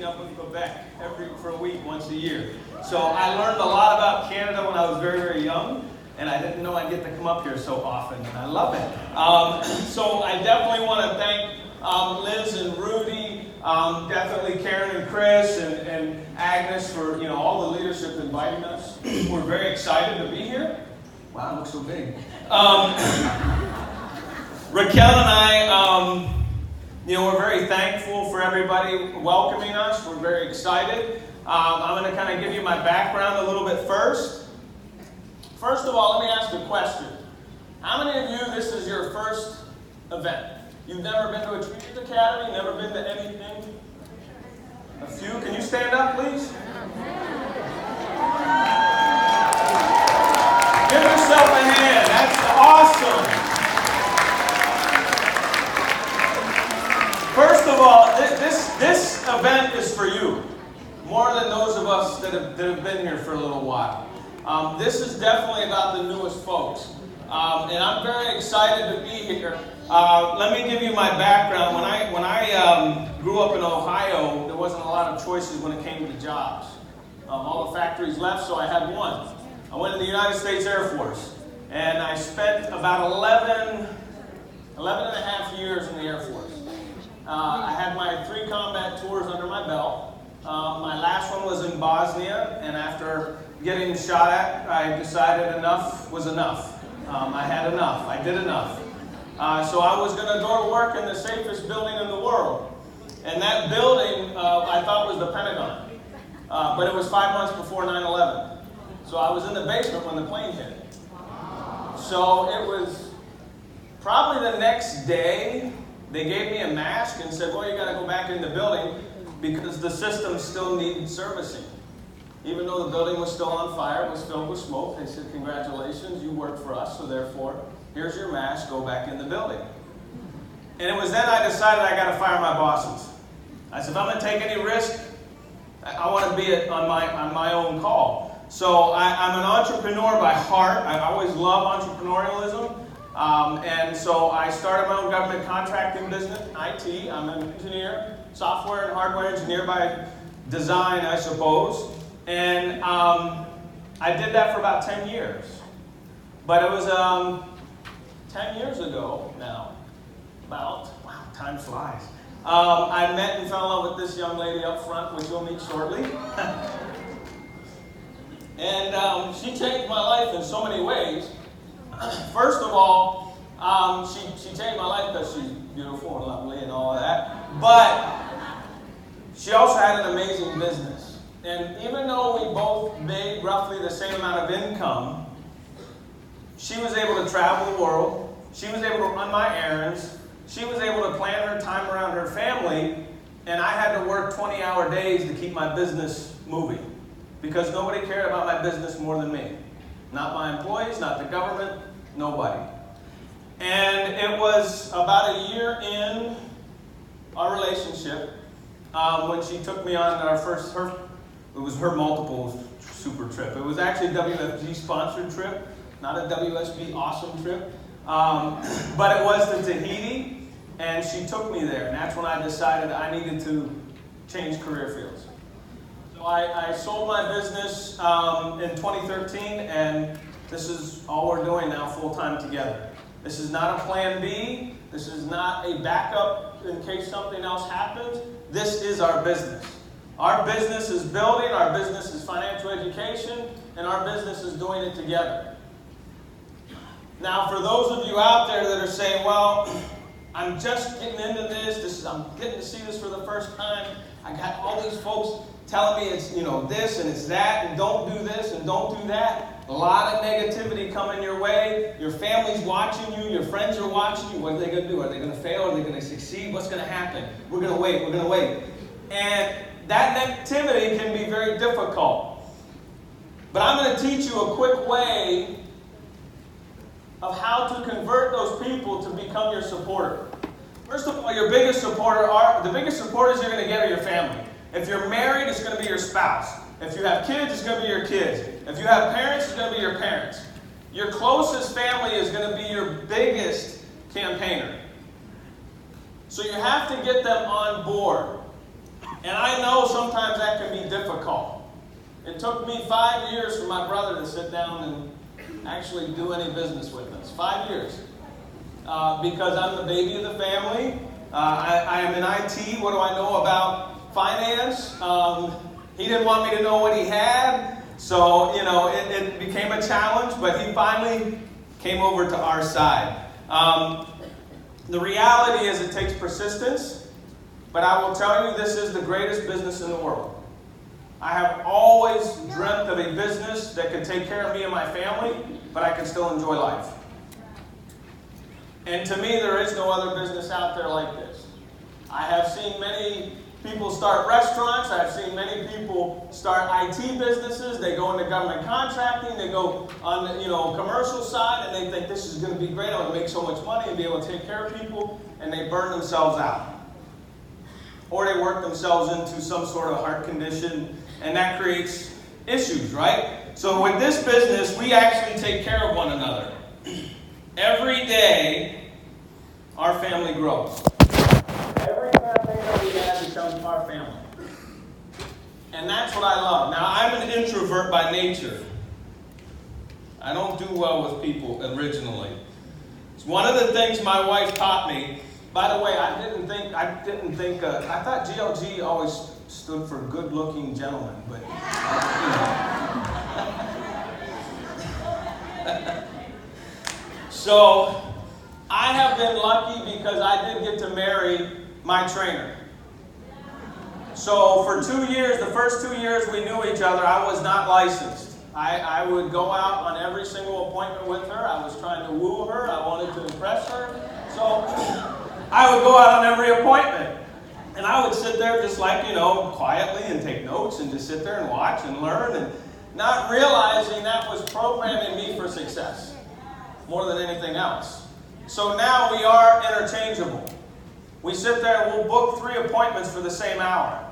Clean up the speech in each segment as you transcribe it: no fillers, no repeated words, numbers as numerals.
up in Quebec for a week, once a year. So I learned a lot about Canada when I was very, very young, and I didn't know I'd get to come up here so often, and I love it. So I definitely want to thank Liz and Rudy, definitely Karen and Chris and Agnes for all the leadership inviting us. We're very excited to be here. Wow, it looks so big. Raquel and I, we're very thankful for everybody welcoming us. We're very excited. I'm going to kind of give you my background a little bit first. First of all, let me ask a question. How many of you, this is your first event? You've never been to a Treaters Academy, never been to anything? A few. Can you stand up, please? Give yourself a hand. That's awesome. First of all, this event is for you, more than those of us that have been here for a little while. This is definitely about the newest folks, and I'm very excited to be here. Let me give you my background. When I grew up in Ohio, there wasn't a lot of choices when it came to jobs. All the factories left, so I had one. I went to the United States Air Force, and I spent about 11 and a half years in the Air Force. I had my 3 combat tours under my belt. My last one was in Bosnia, and after getting shot at, I decided enough was enough. I had enough. I did enough. So I was going to go to work in the safest building in the world. And that building, I thought was the Pentagon. But it was 5 months before 9/11. So I was in the basement when the plane hit. So it was probably the next day, they gave me a mask and said, well, you got to go back in the building because the system still needed servicing. Even though the building was still on fire, it was filled with smoke, they said, congratulations, you worked for us, so therefore, here's your mask, go back in the building. And it was then I decided I got to fire my bosses. I said, if I'm going to take any risk, I want to be on my own call. So I'm an entrepreneur by heart. I always love entrepreneurialism. And so I started my own government contracting business, IT. I'm an engineer, software and hardware engineer by design, I suppose. And I did that for about 10 years. But it was 10 years ago now, wow, time flies. I met and fell in love with this young lady up front, which you'll meet shortly. And she changed my life in so many ways. First of all, she changed my life because she's beautiful and lovely and all of that. But she also had an amazing business. And even though we both made roughly the same amount of income, she was able to travel the world. She was able to run my errands. She was able to plan her time around her family. And I had to work 20-hour days to keep my business moving. Because nobody cared about my business more than me. Not my employees, not the government, nobody. And it was about a year in our relationship when she took me on our first, it was her multiple super trip. It was actually a WFG sponsored trip, not a WSB awesome trip. But it was to Tahiti, and she took me there. And that's when I decided I needed to change career fields. So I sold my business in 2013, and this is all we're doing now full-time together. This is not a plan B. This is not a backup in case something else happens. This is our business. Our business is building, our business is financial education, and our business is doing it together. Now, for those of you out there that are saying, well, I'm just getting into this, I'm getting to see this for the first time, I got all these folks telling me it's this and it's that, and don't do this and don't do that. A lot of negativity coming your way. Your family's watching you. Your friends are watching you. What are they going to do? Are they going to fail? Are they going to succeed? What's going to happen? We're going to wait. We're going to wait. And that negativity can be very difficult. But I'm going to teach you a quick way of how to convert those people to become your supporter. First of all, the biggest supporters you're going to get are your family. If you're married, it's going to be your spouse. If you have kids, it's going to be your kids. If you have parents, it's going to be your parents. Your closest family is going to be your biggest campaigner. So you have to get them on board. And I know sometimes that can be difficult. It took me 5 years for my brother to sit down and actually do any business with us. 5 years. Because I'm the baby of the family. I am in IT. What do I know about finance? He didn't want me to know what he had. So, it became a challenge, but he finally came over to our side. The reality is it takes persistence. But I will tell you, this is the greatest business in the world. I have always dreamt of a business that could take care of me and my family, but I can still enjoy life. And to me, there is no other business out there like this. I have seen many people start restaurants. I've seen many people start IT businesses. They go into government contracting. They go on the commercial side, and they think this is going to be great. I'm going to make so much money and be able to take care of people, and they burn themselves out. Or they work themselves into some sort of heart condition, and that creates issues, right? So with this business, we actually take care of one another. Every day, our family grows. Every family that we have becomes our family. And that's what I love. Now, I'm an introvert by nature. I don't do well with people originally. It's one of the things my wife taught me. By the way, I thought GLG always stood for good-looking gentlemen, but So, I have been lucky because I did get to marry my trainer. So for 2 years, the first 2 years we knew each other, I was not licensed. I would go out on every single appointment with her. I was trying to woo her. I wanted to impress her. So I would go out on every appointment. And I would sit there just quietly and take notes and just sit there and watch and learn and not realizing that was programming me for success more than anything else. So now we are interchangeable. We sit there and we'll book 3 appointments for the same hour.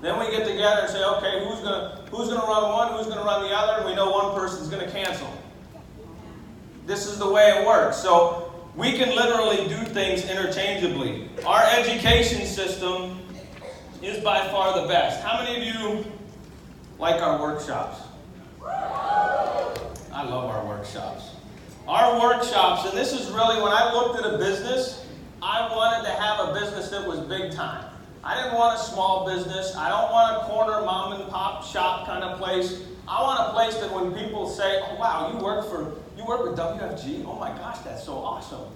Then we get together and say, okay, who's gonna run one, who's gonna run the other, and we know one person's gonna cancel. This is the way it works. So we can literally do things interchangeably. Our education system is by far the best. How many of you like our workshops? I love our workshops. Our workshops, and this is really, when I looked at a business, I wanted to have a business that was big time. I didn't want a small business. I don't want a corner mom and pop shop kind of place. I want a place that when people say, oh wow, you work with WFG? Oh my gosh, that's so awesome.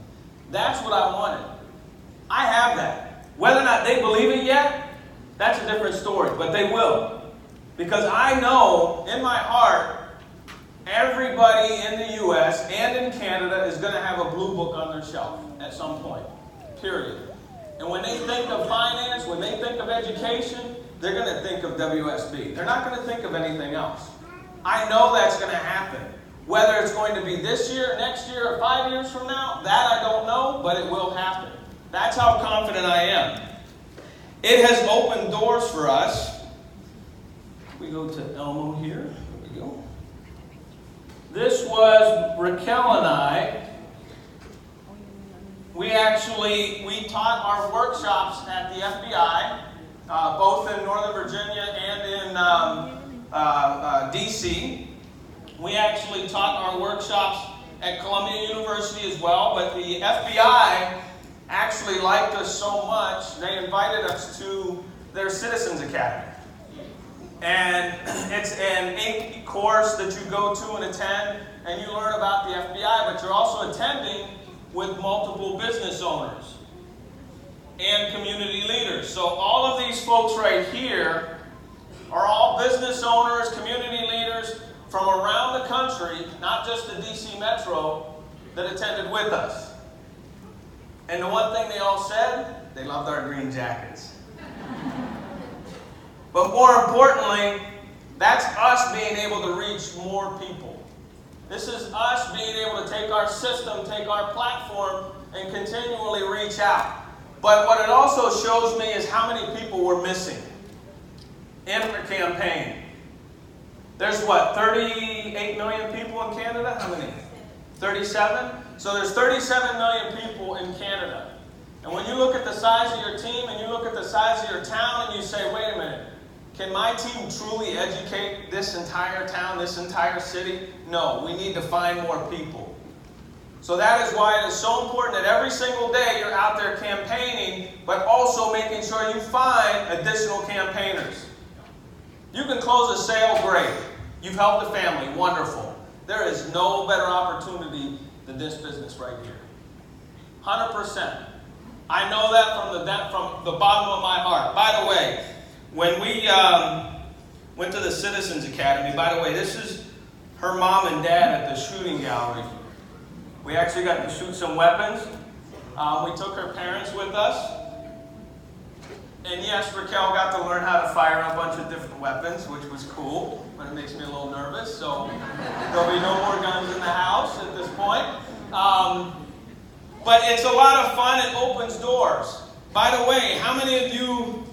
That's what I wanted. I have that. Whether or not they believe it yet, that's a different story, but they will. Because I know in my heart, everybody in the U.S. and in Canada is going to have a blue book on their shelf at some point, period. And when they think of finance, when they think of education, they're going to think of WSB. They're not going to think of anything else. I know that's going to happen. Whether it's going to be this year, next year, or 5 years from now, that I don't know, but it will happen. That's how confident I am. It has opened doors for us. We go to Elmo here. There we go. This was Raquel and I. We taught our workshops at the FBI, both in Northern Virginia and in D.C. We actually taught our workshops at Columbia University as well, but the FBI actually liked us so much, they invited us to their Citizens Academy. And it's an 8 course that you go to and attend, and you learn about the FBI, but you're also attending with multiple business owners and community leaders. So all of these folks right here are all business owners, community leaders from around the country, not just the DC Metro, that attended with us. And the one thing they all said, they loved our green jackets. But more importantly, that's us being able to reach more people. This is us being able to take our system, take our platform, and continually reach out. But what it also shows me is how many people we're missing in our campaign. There's 38 million people in Canada? How many? 37? So there's 37 million people in Canada. And when you look at the size of your team and you look at the size of your town and you say, wait a minute, can my team truly educate this entire town, this entire city? No, we need to find more people. So that is why it is so important that every single day you're out there campaigning, but also making sure you find additional campaigners. You can close a sale, great. You've helped a family, wonderful. There is no better opportunity than this business right here. 100%. I know that from the bottom of my heart. By the way, when we went to the Citizens Academy, by the way, this is her mom and dad at the shooting gallery. We actually got to shoot some weapons. We took her parents with us. And yes, Raquel got to learn how to fire a bunch of different weapons, which was cool, but it makes me a little nervous, so there'll be no more guns in the house at this point. But it's a lot of fun. It opens doors. By the way, how many of you